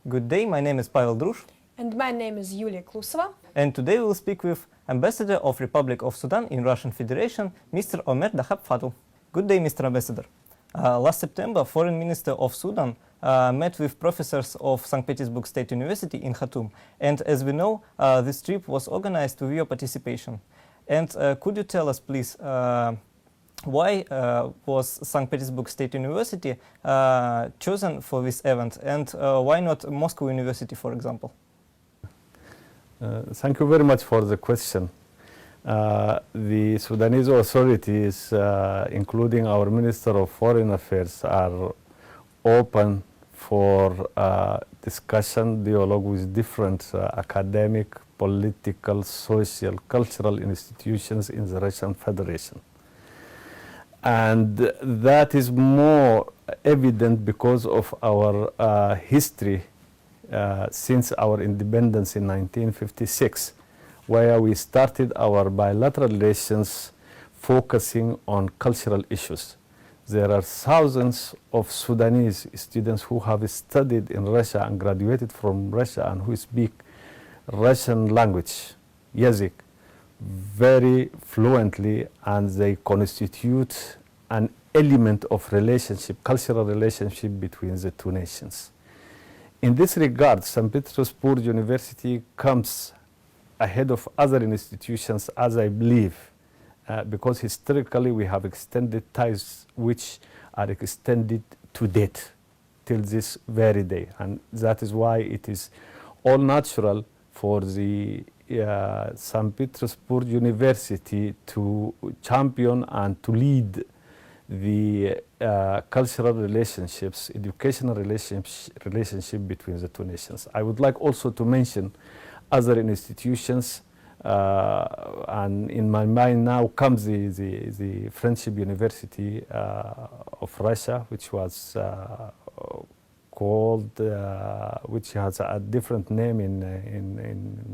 Good day, my name is Pavel Drush. And my name is Yulia Klusova. And today we will speak with Ambassador of Republic of Sudan in Russian Federation, Mr. Omer Dahab. Good day, Mr. Ambassador. Last September, Foreign Minister of Sudan met with professors of St. Petersburg State University in Khartoum. And as we know, this trip was organized with your participation. And could you tell us, please, why was St. Petersburg State University chosen for this event, and why not Moscow University, for example? Thank you very much for the question. The Sudanese authorities, including our Minister of Foreign Affairs, are open for discussion, dialogue with different academic, political, social, cultural institutions in the Russian Federation. And that is more evident because of our history since our independence in 1956, where we started our bilateral relations focusing on cultural issues. There are thousands of Sudanese students who have studied in Russia and graduated from Russia and who speak Russian language, Yazik, very fluently, and they constitute an element of relationship, cultural relationship between the two nations. In this regard, St. Petersburg University comes ahead of other institutions, as I believe, because historically we have extended ties which are extended to date till this very day, and that is why it is all natural for the St. Petersburg University to champion and to lead the cultural relationships, educational relationship between the two nations. I would like also to mention other institutions, and in my mind now comes the Friendship University of Russia, which was called, which has a different name in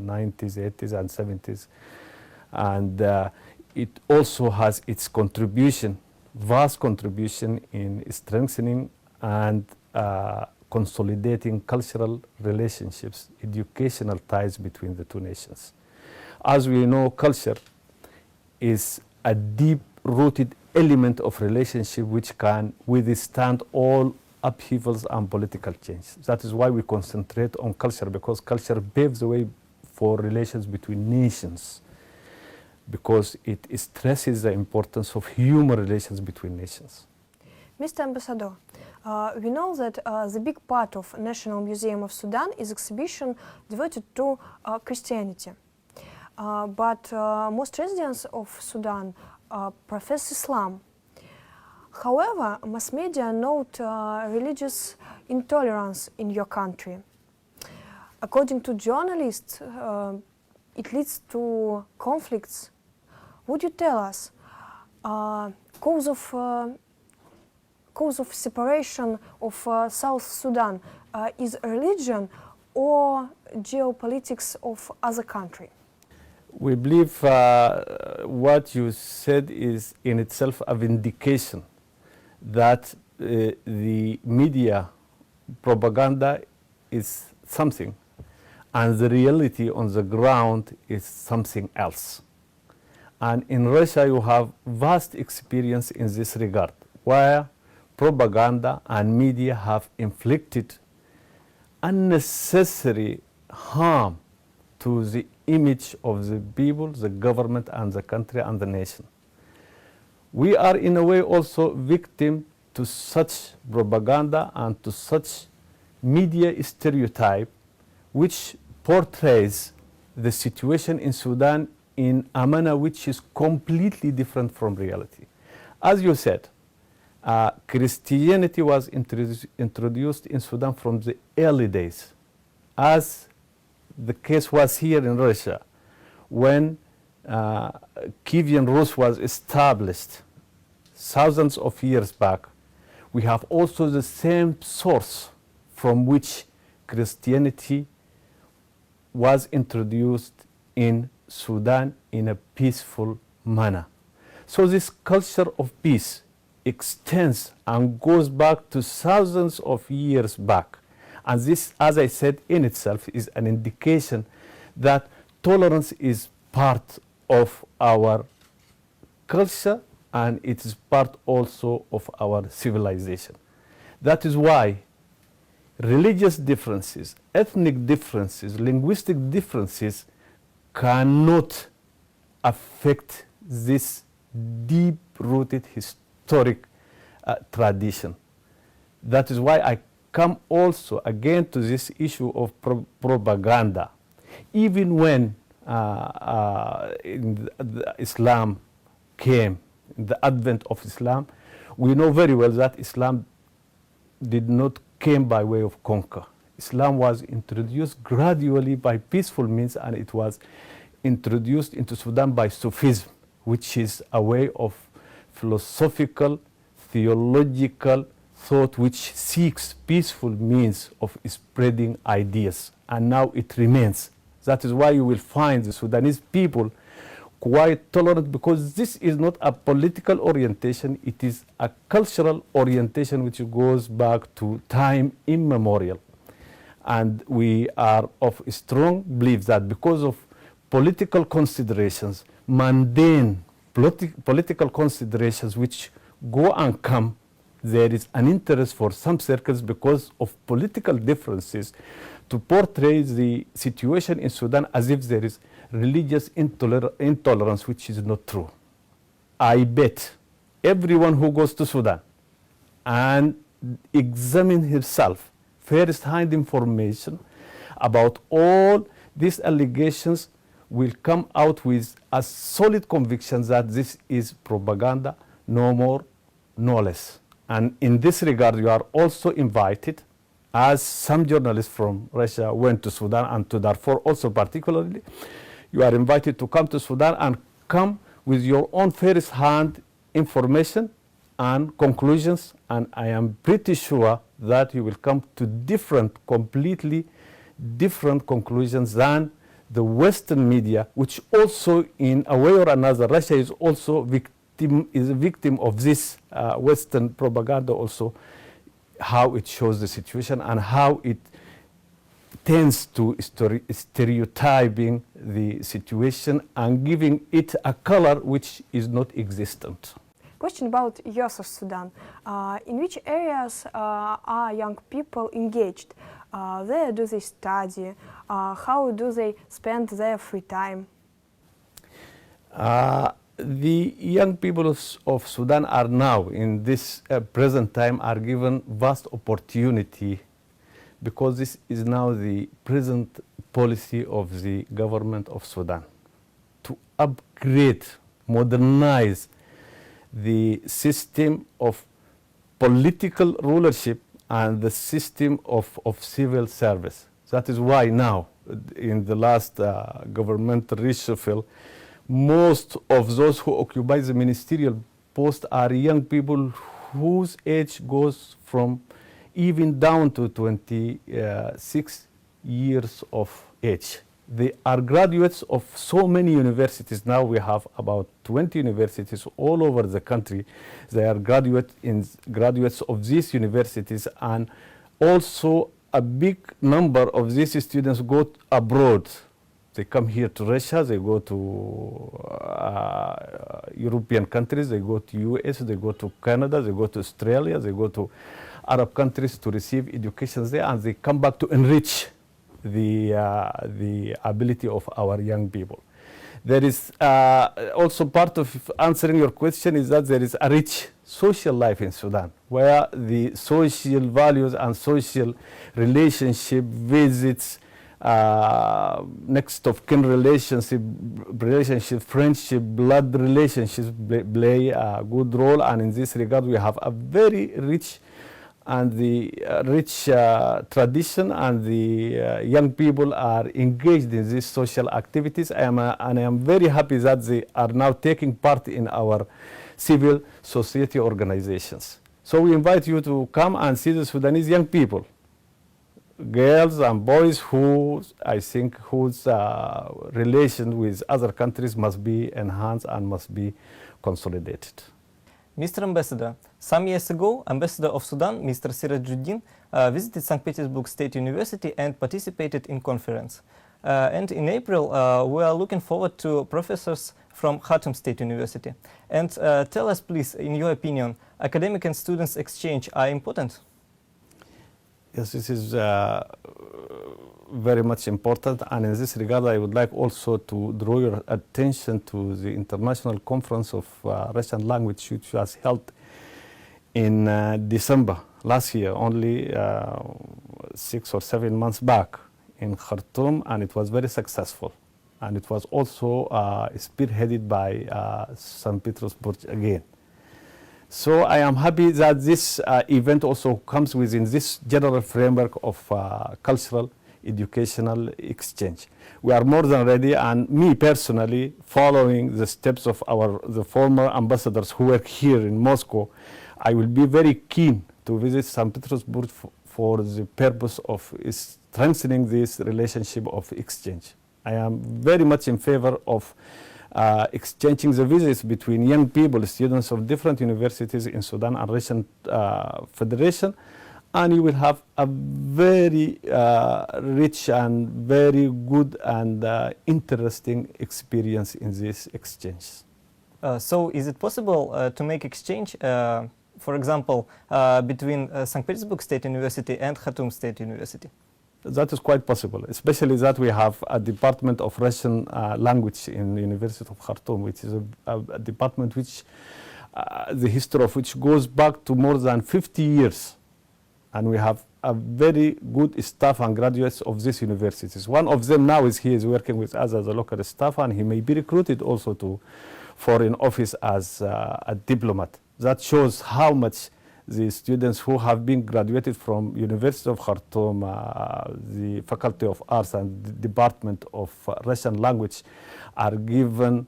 90s, 80s and 70s. And it also has its contribution, vast contribution in strengthening and consolidating cultural relationships, educational ties between the two nations. As we know, culture is a deep-rooted element of relationship which can withstand all upheavals and political change. That is why we concentrate on culture, because culture paves the way for relations between nations, because it stresses the importance of human relations between nations. Mr. Ambassador, we know that the big part of National Museum of Sudan is exhibition devoted to Christianity. But most residents of Sudan profess Islam. However, mass media note religious intolerance in your country. According to journalists, it leads to conflicts. Would you tell us cause of separation of South Sudan is religion or geopolitics of other country? We believe what you said is in itself a vindication that the media propaganda is something and the reality on the ground is something else. And in Russia you have vast experience in this regard, where propaganda and media have inflicted unnecessary harm to the image of the people, the government and the country and the nation. We are in a way also victim to such propaganda and to such media stereotype which portrays the situation in Sudan in a manner which is completely different from reality. As you said, Christianity was introduced in Sudan from the early days, as the case was here in Russia when Kievan Rus was established thousands of years back. We have also the same source from which Christianity was introduced in Sudan in a peaceful manner. So this culture of peace extends and goes back to thousands of years back. And this, as I said, in itself is an indication that tolerance is part of our culture and it is part also of our civilization. That is why religious differences, ethnic differences, linguistic differences cannot affect this deep-rooted historic tradition. That is why I come also again to this issue of propaganda. Even when Islam came, the advent of Islam, we know very well that Islam did not came by way of conquer. Islam was introduced gradually by peaceful means, and it was introduced into Sudan by Sufism, which is a way of philosophical, theological thought which seeks peaceful means of spreading ideas, and now it remains. That is why you will find the Sudanese people quite tolerant, because this is not a political orientation, it is a cultural orientation which goes back to time immemorial. And we are of strong belief that because of political considerations, mundane political considerations which go and come, there is an interest for some circles because of political differences to portray the situation in Sudan as if there is religious intolerance, which is not true. I bet everyone who goes to Sudan and examine himself first-hand information about all these allegations will come out with a solid conviction that this is propaganda, no more, no less. And in this regard, you are also invited, as some journalists from Russia went to Sudan and to Darfur also particularly, you are invited to come to Sudan and come with your own first-hand information and conclusions, and I am pretty sure that you will come to completely different conclusions than the Western media, which also, in a way or another, Russia is also a victim of this Western propaganda also, how it shows the situation and how it tends to stereotyping the situation and giving it a color which is not existent. Question about youth of Sudan. In which areas are young people engaged? Where do they study? How do they spend their free time? The young people of Sudan are now, in this present time, are given vast opportunity, because this is now the present policy of the government of Sudan, to upgrade, modernize the system of political rulership and the system of civil service. That is why now, in the last governmental reshuffle, most of those who occupy the ministerial post are young people whose age goes from even down to 26 years of age. They are graduates of so many universities. Now we have about 20 universities all over the country. They are graduates of these universities, and also a big number of these students go abroad. They come here to Russia, they go to European countries, they go to US, they go to Canada, they go to Australia, they go to Arab countries to receive education there, and they come back to enrich the ability of our young people. There is also part of answering your question is that there is a rich social life in Sudan, where the social values and social relationship, visits, next of kin relationship, friendship, blood relationships play a good role, and in this regard we have a very rich tradition, and the young people are engaged in these social activities. And I am very happy that they are now taking part in our civil society organizations. So we invite you to come and see the Sudanese young people, girls and boys whose relation with other countries must be enhanced and must be consolidated. Mr. Ambassador, Some years ago, Ambassador of Sudan, Mr. Sirajuddin, visited St. Petersburg State University and participated in conference. And in April, we are looking forward to professors from Khartoum State University. And tell us, please, in your opinion, academic and students exchange are important? Yes, this is very much important, and in this regard I would like also to draw your attention to the International Conference of Russian Language, which was held in December last year, only 6 or 7 months back in Khartoum, and it was very successful. And it was also spearheaded by St. Petersburg again. So I am happy that this event also comes within this general framework of cultural educational exchange. We are more than ready, and me personally, following the steps of the former ambassadors who work here in Moscow, I will be very keen to visit St. Petersburg for the purpose of strengthening this relationship of exchange. I am very much in favor of exchanging the visits between young people, students of different universities in Sudan and Russian Federation, and you will have a very rich and very good and interesting experience in this exchange. So is it possible to make exchange, for example, between St. Petersburg State University and Khartoum State University? That is quite possible, especially that we have a department of Russian language in the University of Khartoum, which is a department which the history of which goes back to more than 50 years. And we have a very good staff and graduates of these universities. One of them now he is working with us as a local staff, and he may be recruited also to foreign office as a diplomat. That shows how much the students who have been graduated from University of Khartoum, the Faculty of Arts and the Department of Russian Language are given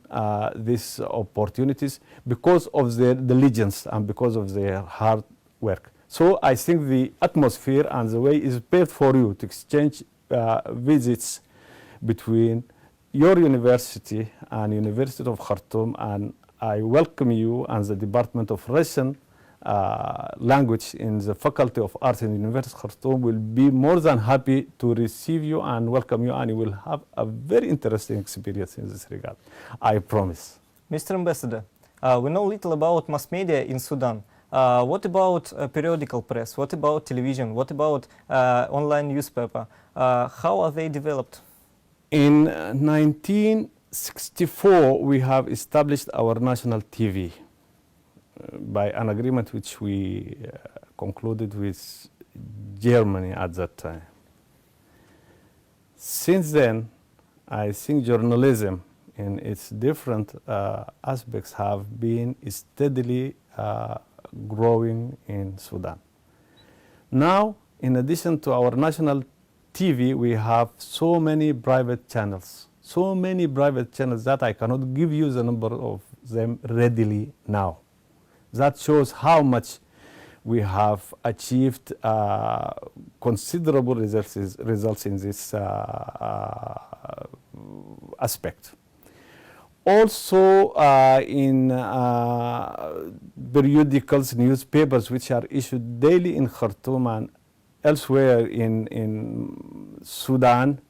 these opportunities because of their diligence and because of their hard work. So I think the atmosphere and the way is prepared for you to exchange visits between your university and University of Khartoum, and I welcome you and the Department of Russian language in the Faculty of Arts in the University of Khartoum will be more than happy to receive you and welcome you, and you will have a very interesting experience in this regard, I promise. Mr. Ambassador, we know little about mass media in Sudan. What about periodical press? What about television? What about online newspaper? How are they developed? In 1964, we have established our national TV. By an agreement which we concluded with Germany at that time. Since then, I think journalism in its different aspects have been steadily growing in Sudan. Now, in addition to our national TV, we have so many private channels that I cannot give you the number of them readily now. That shows how much we have achieved considerable results in this aspect. Also in periodicals, newspapers which are issued daily in Khartoum and elsewhere in Sudan,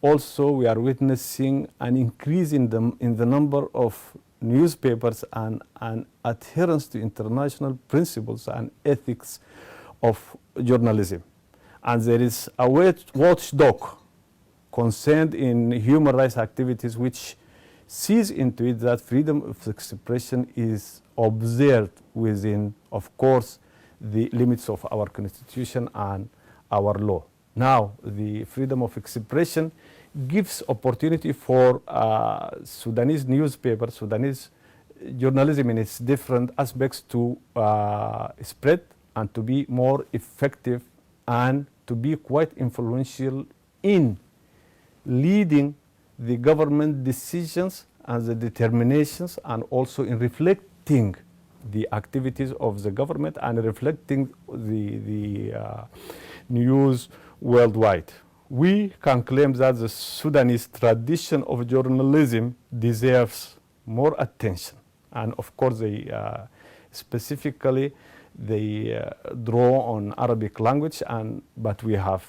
also we are witnessing an increase in the number of newspapers and adherence to international principles and ethics of journalism. And there is a watchdog concerned in human rights activities which sees into it that freedom of expression is observed within, of course, the limits of our constitution and our law. Now, the freedom of expression gives opportunity for Sudanese newspapers, Sudanese journalism in its different aspects to spread and to be more effective and to be quite influential in leading the government decisions and the determinations, and also in reflecting the activities of the government and reflecting the news worldwide. We can claim that the Sudanese tradition of journalism deserves more attention, and of course they specifically they draw on Arabic language, but we have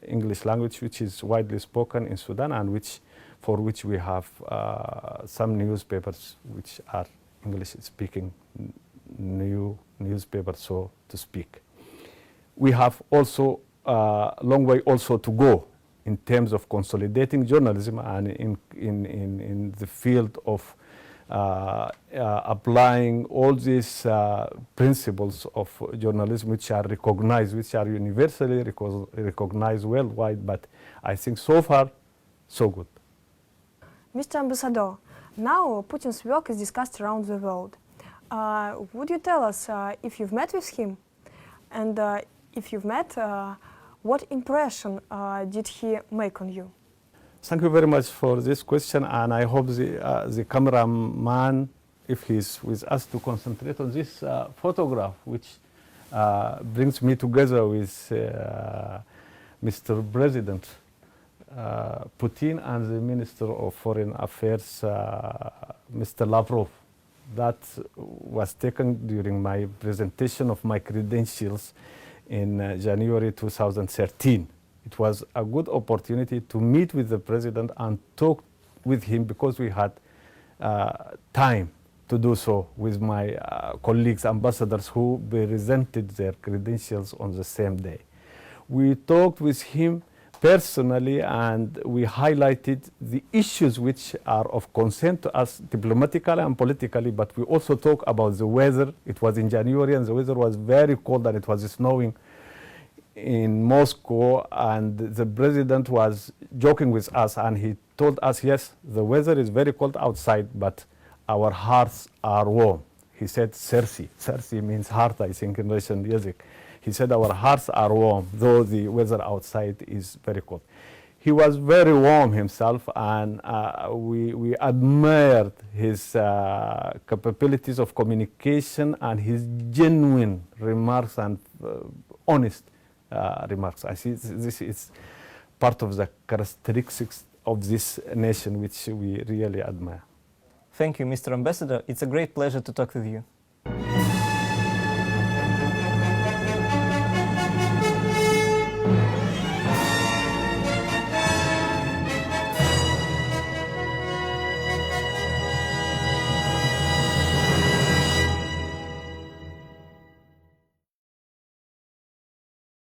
English language, which is widely spoken in Sudan, and for which we have some newspapers which are English-speaking newspapers, so to speak. We have also a long way also to go in terms of consolidating journalism and in the field of applying all these principles of journalism which are recognized, which are universally recognized worldwide, but I think so far, so good. Mr. Ambassador, now Putin's work is discussed around the world. Would you tell us if you've met with him? And if you've met, what impression did he make on you? Thank you very much for this question, and I hope the cameraman, if he's with us, to concentrate on this photograph, which brings me together with Mr. President Putin and the Minister of Foreign Affairs, Mr. Lavrov. That was taken during my presentation of my credentials in January 2013. It was a good opportunity to meet with the president and talk with him because we had time to do so with my colleagues, ambassadors who presented their credentials on the same day. We talked with him personally and we highlighted the issues which are of concern to us diplomatically and politically, but we also talked about the weather. It was in January and the weather was very cold and it was snowing in Moscow, and the president was joking with us and he told us, yes, the weather is very cold outside, but our hearts are warm. He said sersi. Sersi means heart, I think, in Russian music. He said our hearts are warm, though the weather outside is very cold. He was very warm himself, and we admired his capabilities of communication and his genuine remarks and honest remarks. I see this is part of the characteristics of this nation which we really admire. Thank you, Mr. Ambassador. It's a great pleasure to talk with you.